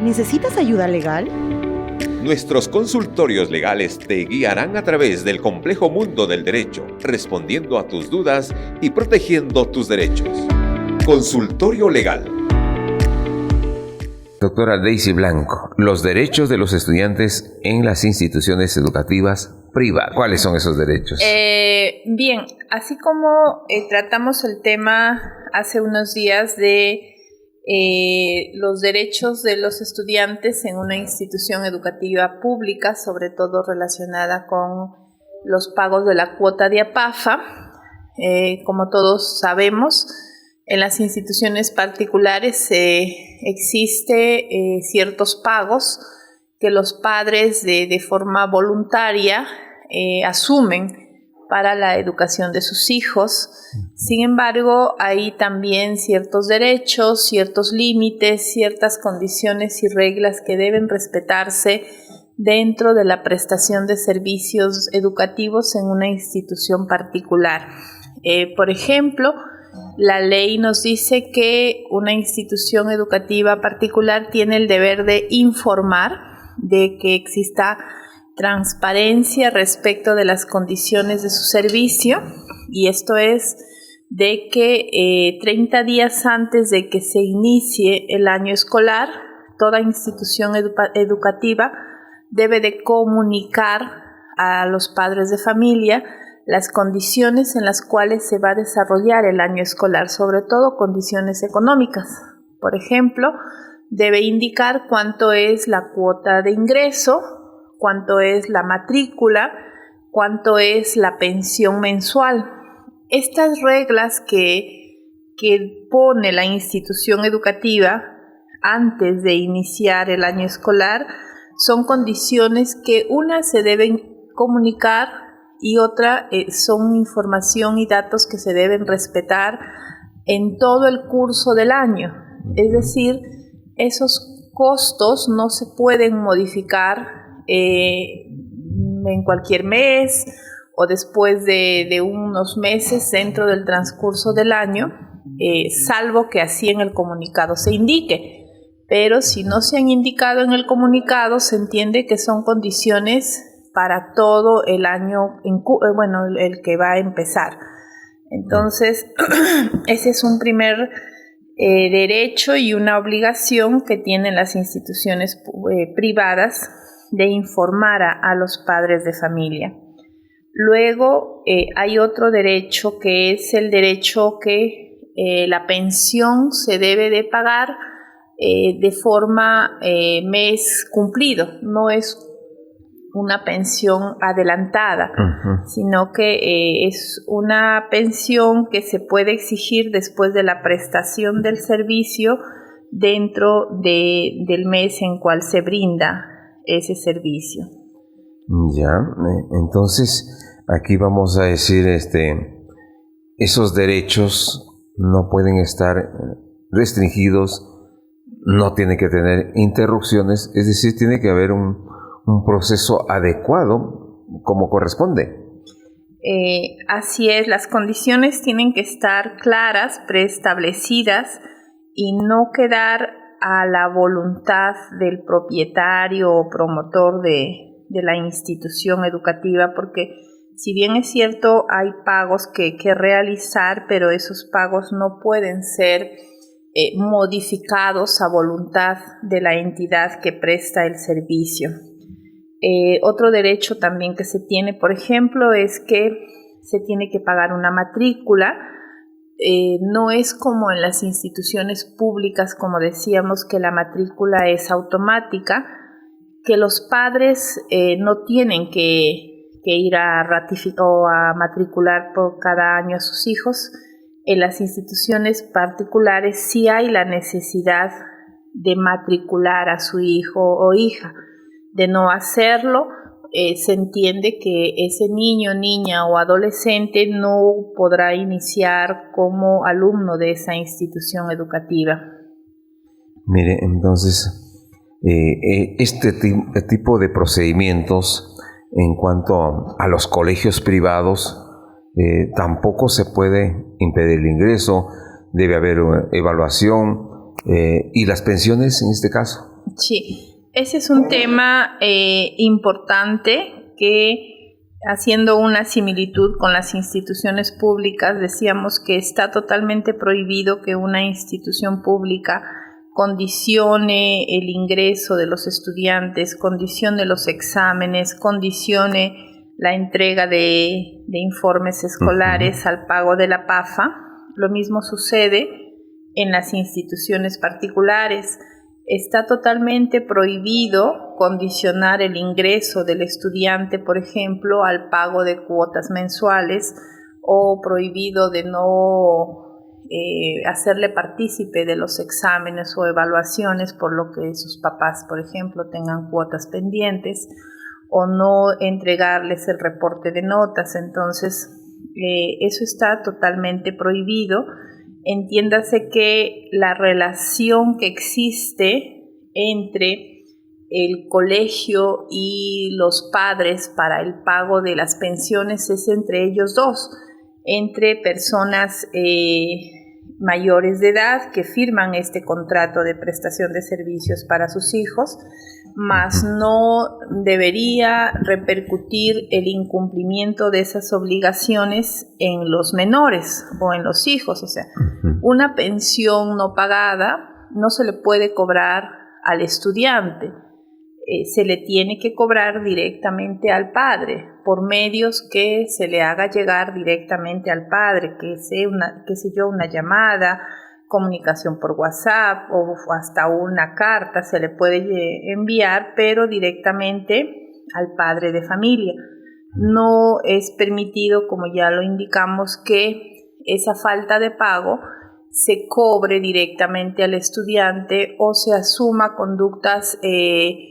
¿Necesitas ayuda legal? Nuestros consultorios legales te guiarán a través del complejo mundo del derecho, respondiendo a tus dudas y protegiendo tus derechos. Consultorio Legal. Doctora Daisy Blanco, los derechos de los estudiantes en las instituciones educativas privadas. ¿Cuáles son esos derechos? Bien, así como tratamos el tema hace unos días de los derechos de los estudiantes en una institución educativa pública, sobre todo relacionada con los pagos de la cuota de APAFA. Como todos sabemos, en las instituciones particulares existe ciertos pagos que los padres de forma voluntaria asumen para la educación de sus hijos. Sin embargo, hay también ciertos derechos, ciertos límites, ciertas condiciones y reglas que deben respetarse dentro de la prestación de servicios educativos en una institución particular. Por ejemplo, la ley nos dice que una institución educativa particular tiene el deber de informar de que exista transparencia respecto de las condiciones de su servicio, y esto es de que 30 días antes de que se inicie el año escolar, toda institución educativa debe de comunicar a los padres de familia las condiciones en las cuales se va a desarrollar el año escolar, sobre todo condiciones económicas. Por ejemplo, debe indicar cuánto es la cuota de ingreso, cuánto es la matrícula, cuánto es la pensión mensual. Estas reglas que pone la institución educativa antes de iniciar el año escolar son condiciones que una se deben comunicar y otra son información y datos que se deben respetar en todo el curso del año. Es decir, esos costos no se pueden modificar en cualquier mes o después de unos meses dentro del transcurso del año, salvo que así en el comunicado se indique. Pero si no se han indicado en el comunicado, se entiende que son condiciones para todo el año, el que va a empezar. Entonces, ese es un primer derecho y una obligación que tienen las instituciones privadas de informar a los padres de familia. Luego hay otro derecho que es el derecho que la pensión se debe de pagar de forma mes cumplido. No es una pensión adelantada, sino que es una pensión que se puede exigir después de la prestación del servicio dentro del mes en cual se brinda ese servicio. Ya, entonces aquí vamos a decir, esos derechos no pueden estar restringidos, no tiene que tener interrupciones, es decir, tiene que haber un proceso adecuado como corresponde. Así es, las condiciones tienen que estar claras, preestablecidas y no quedar a la voluntad del propietario o promotor de la institución educativa, porque si bien es cierto hay pagos que realizar, pero esos pagos no pueden ser modificados a voluntad de la entidad que presta el servicio. Otro derecho también que se tiene, por ejemplo, es que se tiene que pagar una matrícula. No es como en las instituciones públicas, como decíamos, que la matrícula es automática, que los padres no tienen que ir a ratificar o a matricular por cada año a sus hijos. En las instituciones particulares sí hay la necesidad de matricular a su hijo o hija. De no hacerlo, se entiende que ese niño, niña o adolescente no podrá iniciar como alumno de esa institución educativa. Mire, entonces, este tipo de procedimientos en cuanto a los colegios privados, tampoco se puede impedir el ingreso, debe haber evaluación, y las pensiones en este caso. Sí, ese es un tema importante que, haciendo una similitud con las instituciones públicas, decíamos que está totalmente prohibido que una institución pública condicione el ingreso de los estudiantes, condicione los exámenes, condicione la entrega de informes escolares al pago de la PAFA. Lo mismo sucede en las instituciones particulares. Está totalmente prohibido condicionar el ingreso del estudiante, por ejemplo, al pago de cuotas mensuales, o prohibido de no hacerle partícipe de los exámenes o evaluaciones, por lo que sus papás, por ejemplo, tengan cuotas pendientes, o no entregarles el reporte de notas. Entonces, eso está totalmente prohibido. Entiéndase que la relación que existe entre el colegio y los padres para el pago de las pensiones es entre ellos dos, entre personas mayores de edad que firman este contrato de prestación de servicios para sus hijos, mas no debería repercutir el incumplimiento de esas obligaciones en los menores o en los hijos. O sea, una pensión no pagada no se le puede cobrar al estudiante, se le tiene que cobrar directamente al padre, por medios que se le haga llegar directamente al padre, que sea una llamada, comunicación por WhatsApp o hasta una carta se le puede enviar, pero directamente al padre de familia. No es permitido, como ya lo indicamos, que esa falta de pago se cobre directamente al estudiante o se asuma conductas de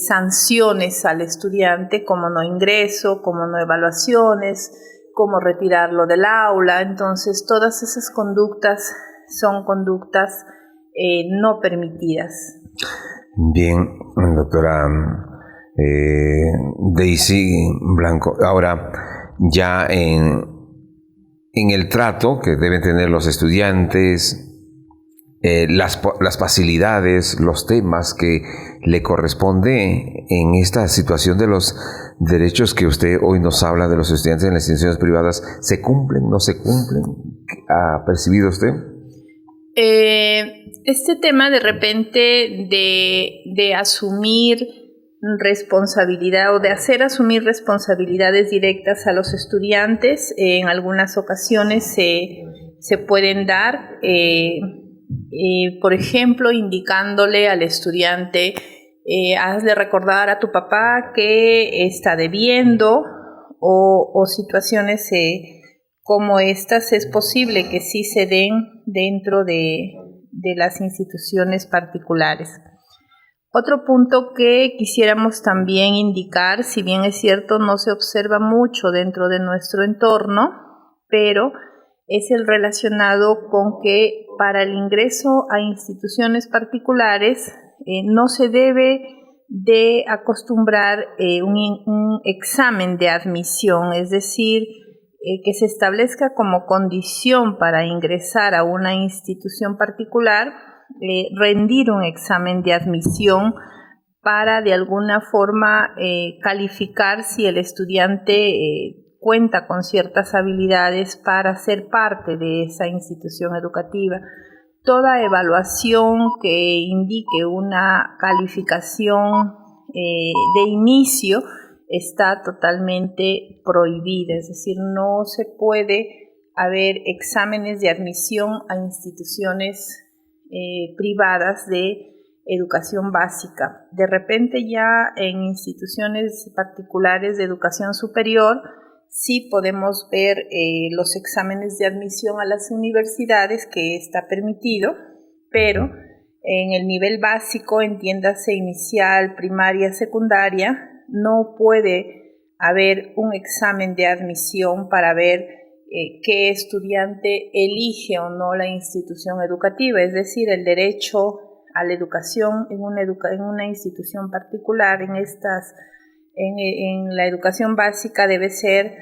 sanciones al estudiante, como no ingreso, como no evaluaciones, como retirarlo del aula. Entonces, todas esas conductas son conductas no permitidas. Bien, doctora Daisy Blanco. Ahora, ya en el trato que deben tener los estudiantes, las facilidades, los temas que le corresponde en esta situación de los derechos que usted hoy nos habla de los estudiantes en las instituciones privadas, ¿se cumplen, no se cumplen? ¿Ha percibido usted? Este tema de repente de asumir responsabilidad o de hacer asumir responsabilidades directas a los estudiantes, en algunas ocasiones se pueden dar, por ejemplo, indicándole al estudiante, hazle recordar a tu papá que está debiendo, o situaciones como estas es posible que sí se den dentro de las instituciones particulares. Otro punto que quisiéramos también indicar, si bien es cierto no se observa mucho dentro de nuestro entorno, pero es el relacionado con que para el ingreso a instituciones particulares no se debe de acostumbrar un examen de admisión, es decir, que se establezca como condición para ingresar a una institución particular rendir un examen de admisión para de alguna forma calificar si el estudiante cuenta con ciertas habilidades para ser parte de esa institución educativa. Toda evaluación que indique una calificación de inicio está totalmente prohibida, es decir, no se puede haber exámenes de admisión a instituciones privadas de educación básica. De repente ya en instituciones particulares de educación superior sí podemos ver los exámenes de admisión a las universidades, que está permitido, pero en el nivel básico, entiéndase inicial, primaria, secundaria, no puede haber un examen de admisión para ver qué estudiante elige o no la institución educativa, es decir, el derecho a la educación en una institución particular, en la educación básica debe ser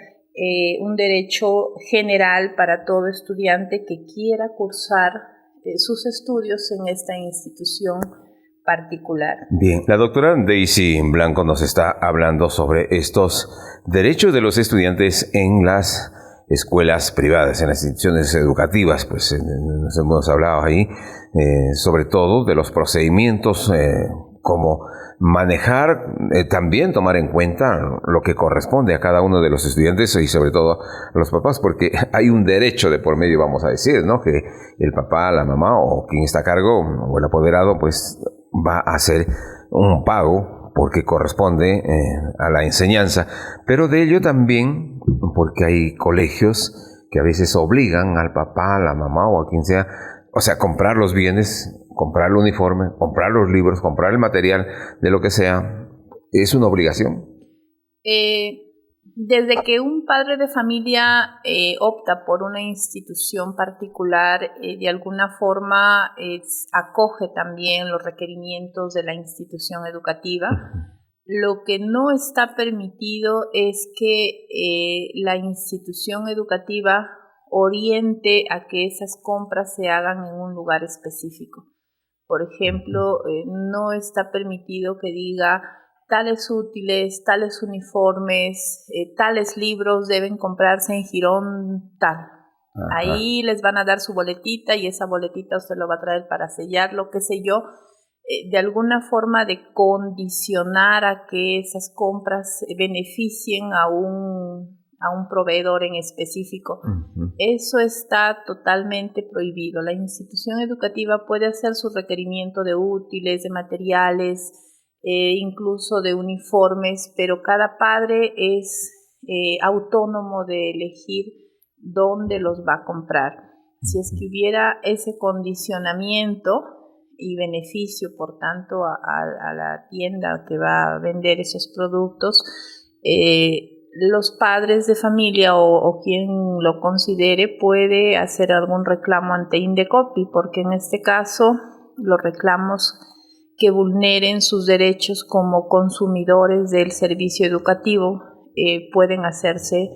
un derecho general para todo estudiante que quiera cursar sus estudios en esta institución particular. Bien, la doctora Daisy Blanco nos está hablando sobre estos derechos de los estudiantes en las escuelas privadas, en las instituciones educativas. Pues nos hemos hablado ahí sobre todo de los procedimientos, cómo manejar, también tomar en cuenta lo que corresponde a cada uno de los estudiantes y sobre todo a los papás, porque hay un derecho de por medio, vamos a decir, ¿no? Que el papá, la mamá o quien está a cargo o el apoderado, pues va a hacer un pago porque corresponde a la enseñanza, pero de ello también porque hay colegios que a veces obligan al papá, a la mamá o a quien sea, o sea, comprar los bienes, comprar el uniforme, comprar los libros, comprar el material de lo que sea, es una obligación. Desde que un padre de familia opta por una institución particular, de alguna forma acoge también los requerimientos de la institución educativa. Lo que no está permitido es que la institución educativa oriente a que esas compras se hagan en un lugar específico. Por ejemplo, no está permitido que diga tales útiles, tales uniformes, tales libros deben comprarse en Girón tal. Ajá. Ahí les van a dar su boletita y esa boletita usted lo va a traer para sellarlo, qué sé yo, de alguna forma de condicionar a que esas compras beneficien a un proveedor en específico. Uh-huh. Eso está totalmente prohibido. La institución educativa puede hacer su requerimiento de útiles, de materiales, incluso de uniformes, pero cada padre es autónomo de elegir dónde los va a comprar. Si es que hubiera ese condicionamiento y beneficio, por tanto, a la tienda que va a vender esos productos, los padres de familia o quien lo considere puede hacer algún reclamo ante Indecopi, porque en este caso los reclamos que vulneren sus derechos como consumidores del servicio educativo pueden hacerse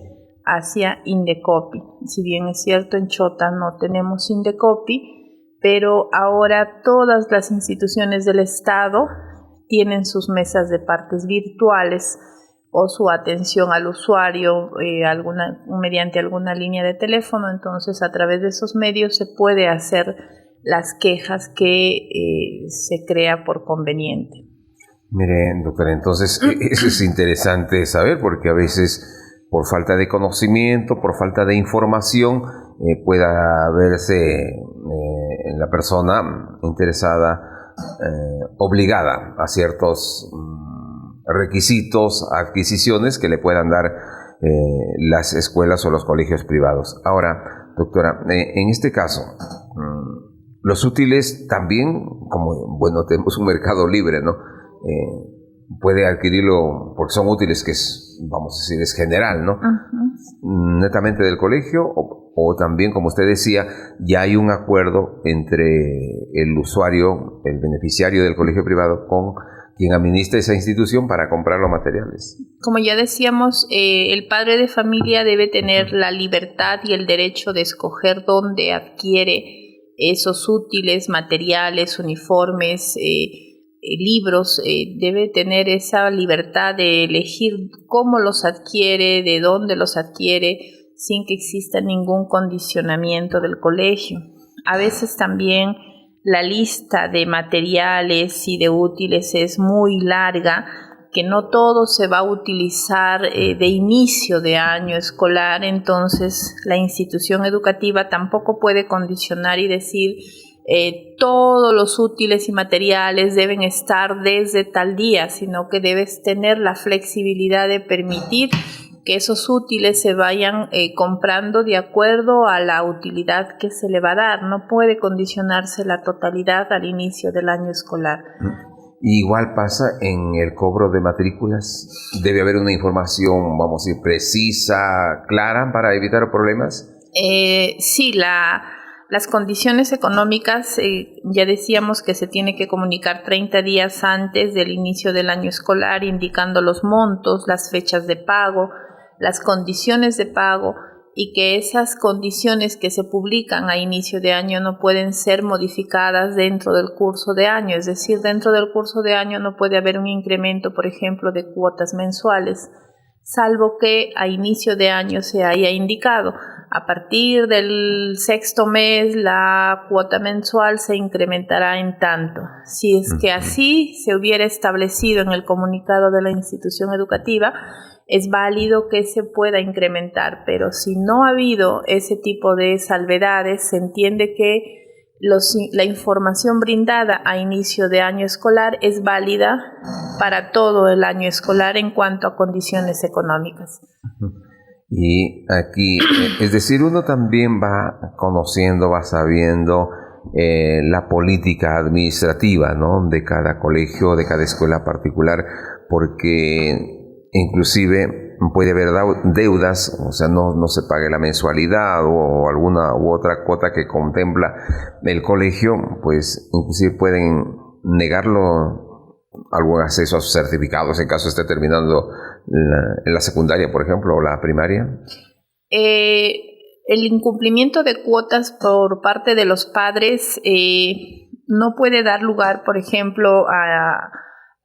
hacia Indecopi. Si bien es cierto, en Chota no tenemos Indecopi, pero ahora todas las instituciones del Estado tienen sus mesas de partes virtuales o su atención al usuario mediante alguna línea de teléfono. Entonces, a través de esos medios se puede hacer las quejas que se crea por conveniente. Mire, doctora, entonces eso es interesante saber, porque a veces por falta de conocimiento, por falta de información, pueda verse la persona interesada obligada a ciertos requisitos, adquisiciones que le puedan dar las escuelas o los colegios privados. Ahora, doctora, en este caso, los útiles también, como bueno, tenemos un mercado libre, ¿no? Puede adquirirlo porque son útiles que es, vamos a decir, es general, ¿no? Uh-huh. Netamente del colegio o también, como usted decía, ya hay un acuerdo entre el usuario, el beneficiario del colegio privado con quien administra esa institución para comprar los materiales. Como ya decíamos, el padre de familia debe tener la libertad y el derecho de escoger dónde adquiere esos útiles, materiales, uniformes, libros. Debe tener esa libertad de elegir cómo los adquiere, de dónde los adquiere, sin que exista ningún condicionamiento del colegio. A veces también la lista de materiales y de útiles es muy larga, que no todo se va a utilizar de inicio de año escolar. Entonces la institución educativa tampoco puede condicionar y decir todos los útiles y materiales deben estar desde tal día, sino que debes tener la flexibilidad de permitir que esos útiles se vayan comprando de acuerdo a la utilidad que se le va a dar. No puede condicionarse la totalidad al inicio del año escolar. Igual pasa en el cobro de matrículas. Debe haber una información, vamos a decir, precisa, clara para evitar problemas. Sí, las condiciones económicas, ya decíamos que se tiene que comunicar 30 días antes del inicio del año escolar, indicando los montos, las fechas de pago, las condiciones de pago y que esas condiciones que se publican a inicio de año no pueden ser modificadas dentro del curso de año. Es decir, dentro del curso de año no puede haber un incremento, por ejemplo, de cuotas mensuales, salvo que a inicio de año se haya indicado: a partir del 6º mes la cuota mensual se incrementará en tanto. Si es que así se hubiera establecido en el comunicado de la institución educativa, es válido que se pueda incrementar, pero si no ha habido ese tipo de salvedades, se entiende que la información brindada a inicio de año escolar es válida para todo el año escolar en cuanto a condiciones económicas. Y aquí, es decir, uno también va conociendo, va sabiendo la política administrativa, ¿no?, de cada colegio, de cada escuela particular, porque inclusive puede haber deudas, o sea, no se pague la mensualidad o alguna u otra cuota que contempla el colegio, pues inclusive pueden negarlo algún acceso a sus certificados en caso esté terminando la secundaria, por ejemplo, o la primaria. El incumplimiento de cuotas por parte de los padres no puede dar lugar, por ejemplo,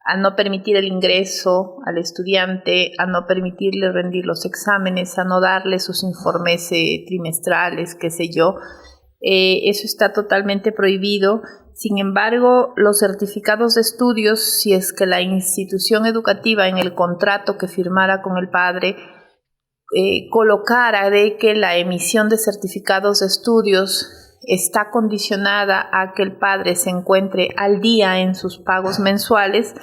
a no permitir el ingreso al estudiante, a no permitirle rendir los exámenes, a no darle sus informes trimestrales, qué sé yo. Eso está totalmente prohibido. Sin embargo, los certificados de estudios, si es que la institución educativa en el contrato que firmara con el padre colocara de que la emisión de certificados de estudios está condicionada a que el padre se encuentre al día en sus pagos mensuales,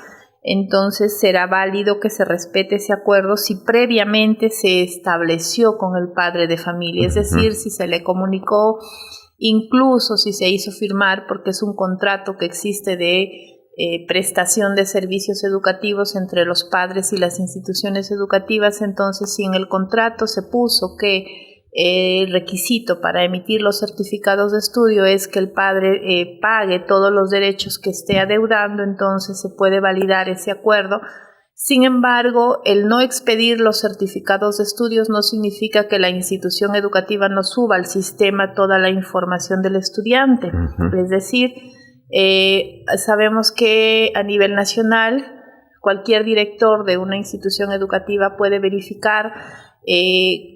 entonces será válido que se respete ese acuerdo si previamente se estableció con el padre de familia, es decir, si se le comunicó, incluso si se hizo firmar, porque es un contrato que existe de prestación de servicios educativos entre los padres y las instituciones educativas. Entonces, si en el contrato se puso que el requisito para emitir los certificados de estudio es que el padre pague todos los derechos que esté adeudando, entonces se puede validar ese acuerdo. Sin embargo, el no expedir los certificados de estudios no significa que la institución educativa no suba al sistema toda la información del estudiante. Es decir, sabemos que a nivel nacional cualquier director de una institución educativa puede verificar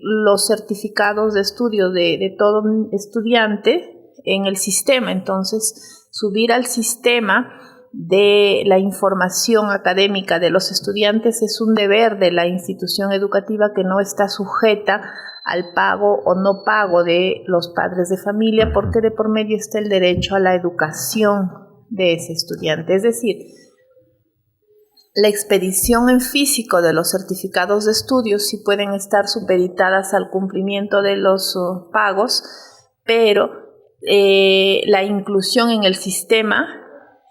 los certificados de estudio de todo estudiante en el sistema. Entonces, subir al sistema de la información académica de los estudiantes es un deber de la institución educativa que no está sujeta al pago o no pago de los padres de familia, porque de por medio está el derecho a la educación de ese estudiante. Es decir, la expedición en físico de los certificados de estudios sí pueden estar supeditadas al cumplimiento de los pagos, pero la inclusión en el sistema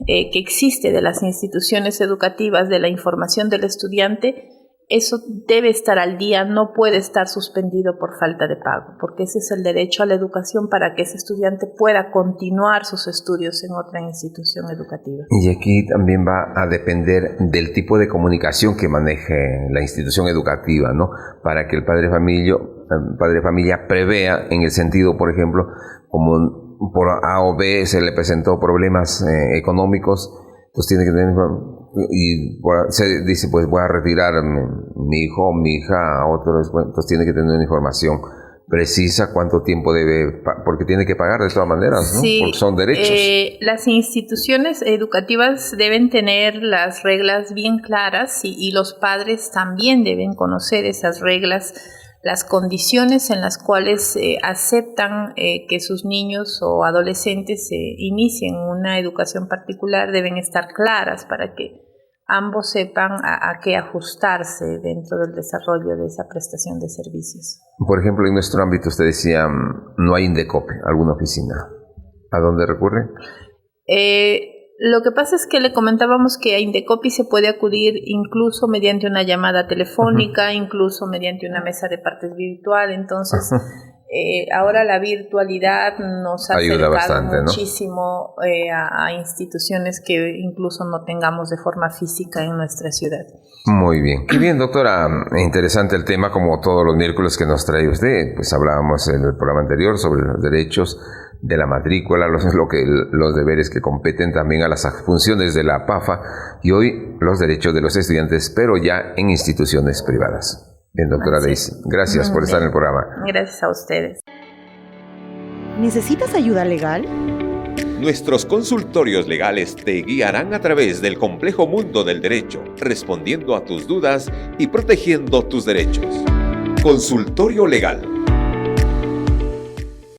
que existe de las instituciones educativas de la información del estudiante, eso debe estar al día, no puede estar suspendido por falta de pago, porque ese es el derecho a la educación para que ese estudiante pueda continuar sus estudios en otra institución educativa. Y aquí también va a depender del tipo de comunicación que maneje la institución educativa, ¿no? Para que el padre de familia prevea en el sentido, por ejemplo, como por A o B se le presentó problemas económicos, pues tiene que tener, y se dice, pues voy a retirar mi hijo o mi hija a otro, pues tiene que tener una información precisa cuánto tiempo debe, porque tiene que pagar de todas maneras, ¿no? Sí, porque son derechos. Las instituciones educativas deben tener las reglas bien claras y los padres también deben conocer esas reglas. Las condiciones en las cuales aceptan que sus niños o adolescentes inicien una educación particular deben estar claras para que ambos sepan a qué ajustarse dentro del desarrollo de esa prestación de servicios. Por ejemplo, en nuestro ámbito usted decía, no hay INDECOPI, alguna oficina. ¿A dónde recurre? Lo que pasa es que le comentábamos que a INDECOPI se puede acudir incluso mediante una llamada telefónica, incluso mediante una mesa de partes virtual. Entonces, Ahora la virtualidad nos ha ayuda acercado bastante, muchísimo, ¿no? a instituciones que incluso no tengamos de forma física en nuestra ciudad. Muy bien. Qué bien, doctora. Interesante el tema, como todos los miércoles que nos trae usted. Pues hablábamos en el programa anterior sobre los derechos de la matrícula, los deberes que competen también a las funciones de la PAFA, y hoy los derechos de los estudiantes, pero ya en instituciones privadas. Bien, doctora Daisy, gracias por estar en el programa. Gracias a ustedes. ¿Necesitas ayuda legal? Nuestros consultorios legales te guiarán a través del complejo mundo del derecho, respondiendo a tus dudas y protegiendo tus derechos. Consultorio Legal.